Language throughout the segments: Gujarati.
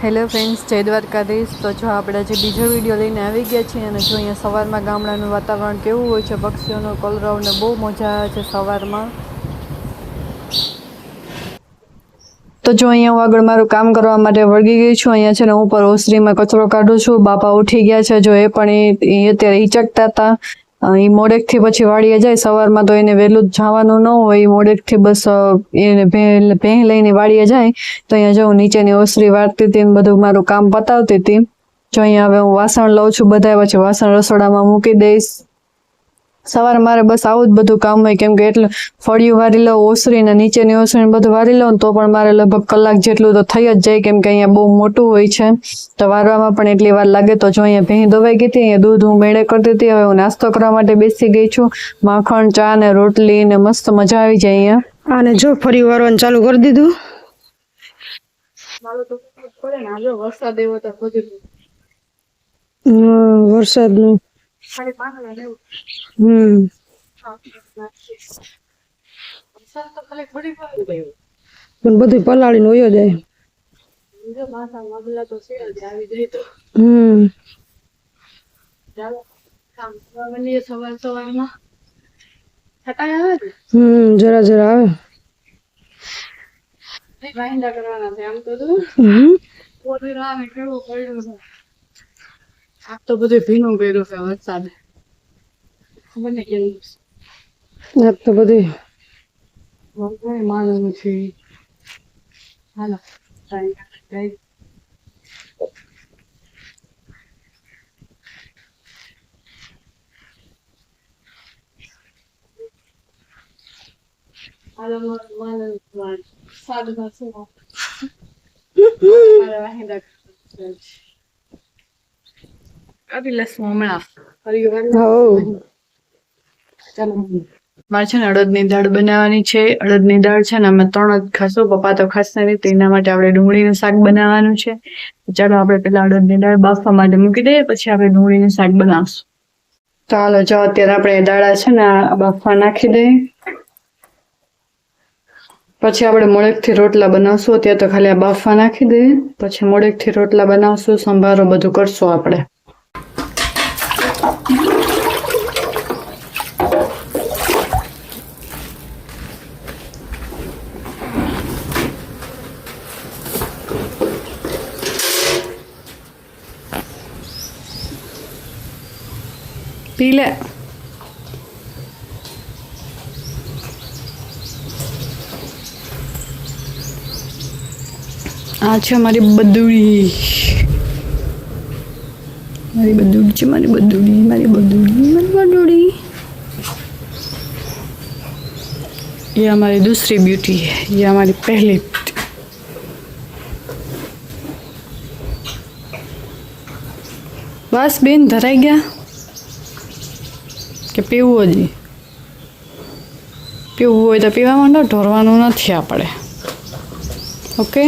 હેલો ફ્રેન્ડ્સ, જય દ્વારકાધીશ। તો જો આપણે જે બીજો વિડીયો લઈને આવી ગયા છીએ અને જો અહીંયા સવારમાં ગામડાનું વાતાવરણ કેવું હોય છે, પક્ષીઓનો કલરવ ને બહુ મજા આવે છે સવારમાં। તો જો અહીંયા હું આગળ મારું કામ કરવા માટે વળગી ગઈ છું। અહીંયા છે ને હું પર ઓસરીમાં કચરો કાઢું છું। બાપા ઉઠી ગયા છે, જો એ પણ એ અત્યારે હિચકતા હતા। એ મોડેકથી પછી વાડીએ જાય, સવારમાં તો એને વહેલું જ જવાનું ન હોય, એ મોડેકથી બસ એને ભેં લઈને વાડીએ જાય। તો અહીંયા જો હું નીચેની ઓસરી વાળતી હતી ને બધું મારું કામ પતાવતી હતી। જો અહીંયા હવે હું વાસણ લઉં છું બધા, પછી વાસણ રસોડામાં મૂકી દઈશ। સવારે મારે બસ આવું જ બધું કામ હોય, કેમ કે એટલે ફળિયું વારી લઉં, ઓસરી ને નીચેની ઓસરી બધું વારી લઉં તો પણ મારે લગભગ કલાક જેટલું તો થઈ જ જાય, કેમ કે અહીંયા બહુ મોટું હોય છે તો વારવામાં પણ એટલી વાર લાગે। તો જો અહીંયા ભેં ધોવાઈ ગઈ હતી, અહીંયા દૂધ હું મેળે કરતી હતી। હવે હું નાસ્તો કરવા માટે બેસી ગઈ છું। માખણ, ચા ને રોટલી ને મસ્ત મજા આવી જાય અહીંયા। આને જો ફરી વારવાનું ચાલુ કરી દીધું। વરસાદ એવો તો વરસાદ નું પણ બધું પલાળીને વયો જાય। જરા જરા આવે। તો બધું ભીનું કર્યું છે વરસાદ। તો બધું માનવું છે। હાલો મારે છે ને અડદની દાળ બનાવવાની છે। અડદની દાળ છે ને અમે 3 જ ખાશું, પપ્પા તો ખાશે નહીં, તો એના માટે આપણે ડુંગળીનું શાક બનાવવાનું છે। ચાલો આપણે પેલા અડદની દાળ બાફવા માટે મૂકી દઈએ, પછી આપણે ડુંગળીનું શાક બનાવશું। ચાલો જો અત્યારે આપણે દાળા છે ને બાફવા નાખી દઈએ, પછી આપણે મોડેકથી રોટલા બનાવશું। અત્યારે તો ખાલી આ બાફવા નાખી દઈએ, પછી મોડેકથી રોટલા બનાવશું, સંભારો બધું કરશું આપણે। પી લે। આ છે મારી બદુડી, મારી બદુડી છે, મારી બદુડી, મારી બદુડી, મારી બદુડી। ये हमारी दूसरी ब्यूटी है, ये हमारी पहली ब्यूटी। बस बेन धराई गया કે પીવું હજી પીવું હોય તો પીવા માંડો, ઢોરવાનું નથી આપણે, ઓકે?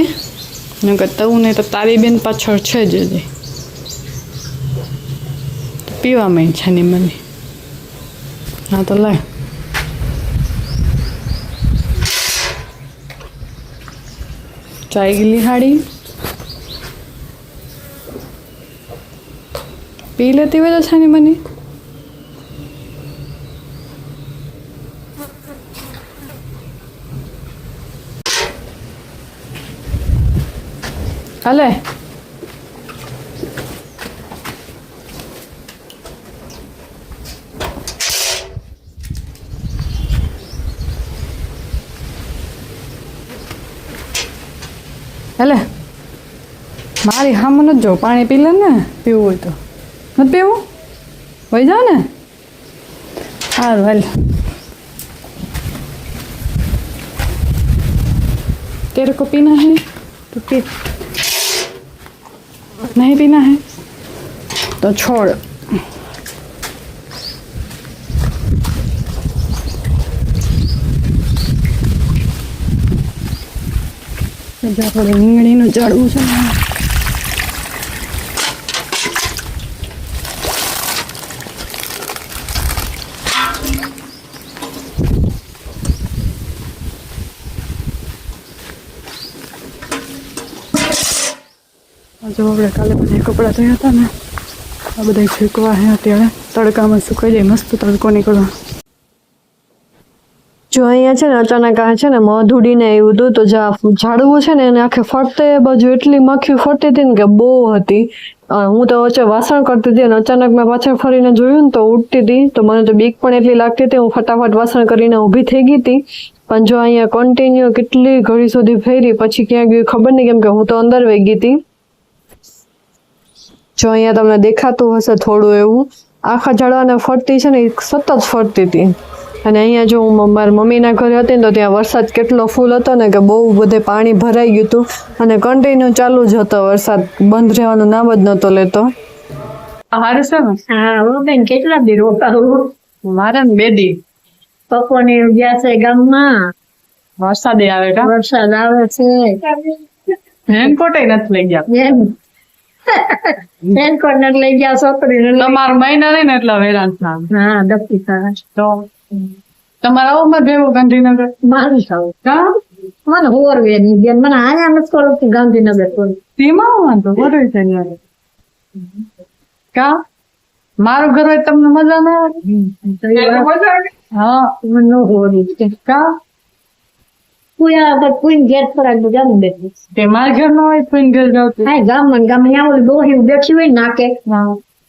નકર તવું નહીં તો તારી બેન પાછળ છે જ હજી, પીવા માંડ છાની મને। હા તો લાય, ચાય ગીલી હાડી પી લેતી હોય તો છાની મને। હાલે હાલે, મારી હામું નથી જો, પાણી પી લે ને, પીવું હોય તો। નથી પીવું? વહી જાઓ ને, સારું હાલ। तेरे को पीना है तो पी, नहीं पीना है तो छोड़। રીંગણીનું ઝાડવું છે ને, જો આપણે કાલે બધા કપડાં ધોયા હતા ને આ બધા ફેંકવા હે અત્યારે તડકામાં સુકાઈ જાય મસ્ત તડકો નીકળો. જો અહીંયા છે ને અચાનક આ છે ને મધ ઉડીને આવ્યું હતું તો ઝાડવું છે ને એને આખે ફરતે બાજુ એટલી મક્ખી ફરતી હતી ને કે બહુ હતી. હું તો વચ્ચે વાસણ કરતી હતી અને અચાનક મેં પાછળ ફરીને જોયું ને તો ઉડતી હતી તો મને તો બીક પણ એટલી લાગતી હતી. હું ફટાફટ વાસણ કરીને ઊભી થઈ ગઈ હતી પણ જો અહીંયા કન્ટિન્યુ કેટલી ઘડી સુધી ફેરી પછી ક્યાં ગયું ખબર નહીં કેમ કે હું તો અંદર વહી ગઈ હતી. જો અહીંયા તમને દેખાતું હશે થોડું એવું આખા ઝાડવાને ફરતી છે ને એ સતત ફરતી હતી. અને અહીંયા જો હું મારા મમ્મીના ઘરે હતી ને તો ત્યાં વરસાદ કેટલો ફૂલ હતો ને કે બહુ બધે પાણી ભરાઈ ગયું હતું અને કન્ટિન્યુ ચાલુ જ હતો વરસાદ બંધ રહેવાનું નામ જ નહોતો લેતો. હારે છે ને હા હું બેન કેટલા દી રોકાવું મારે ને 2 દી પપ્પાની ગયા છે ગામમાં વરસાદ આવે કા વરસાદ આવે છે રેનકોટ નથી લઈ ગયા રેનકોટ ને લઈ ગયા છોકરી તમારા મહિના નહીં ને એટલા હેરાન થાય. હા દપી થાય તો તમારા આવું ભેગું ગાંધીનગર મારું થવું કા મને હોરવે ની બેન મને આયા નથી કરતી ગાંધીનગર કોઈ તેમાં વાંધો બરોબર છે ન્યારે. કા મારું ઘર હોય તમને મજા ના આવે. હા મને ન હોરી છે કા કુયા આગળ કુઈને ઘેર ફરાક જાનું બેઠી તે મારા ઘર નો હોય કોઈ ઘર જાવ હા ગામમાં ત્યાં ઓલી ડોહી બેઠી હોય ને નાકે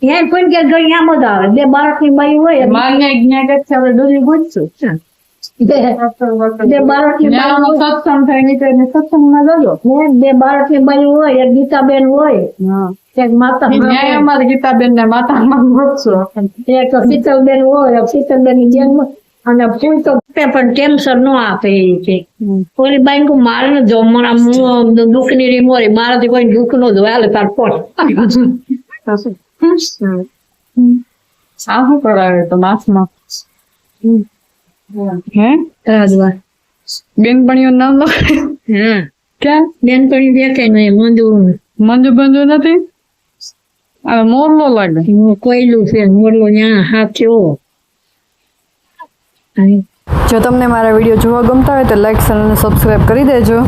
ત્યાં કોઈ ઘેર ગઈ ત્યાં મજા આવે 2 બાળકની બાઈ હોય માન્ય જ્ઞાન છે આપણે ડોલી પૂછશું 2 બાળકની બાઈ હોય સત્સંગ થાય નીકળે સત્સંગમાં જજો. 2 બાળકની બાઈ હોય એક ગીતાબેન હોય એક માતા ન્યાય અમારે ગીતાબેન ને માતામાં પૂછશું. એક શીતલબેન હોય શીતલબેન ની બેન હોય અને ફૂલ તો પણ ટેન્શન ન આપે એ છે ઓલી બાઈ નું મારે ન જો મારા દુઃખ ની રીમ હોય મારાથી કોઈ દુઃખ નો જોવે હાલે તાર પોટ આ શું કરાવે તો માસમાં હે રાજવા બેનપણીઓ નામ લખાય હા ક્યાં બેનપણી દેખાય નહીં મંજુ મંજુ બંજુ નથી આ મોરલો લાગે કોયલું છે મોરલો ત્યાં હાથ્યો જો તમને મારા વિડીયો જોવા ગમતા હોય તો લાઈક અને સબસ્ક્રાઇબ કરી દેજો.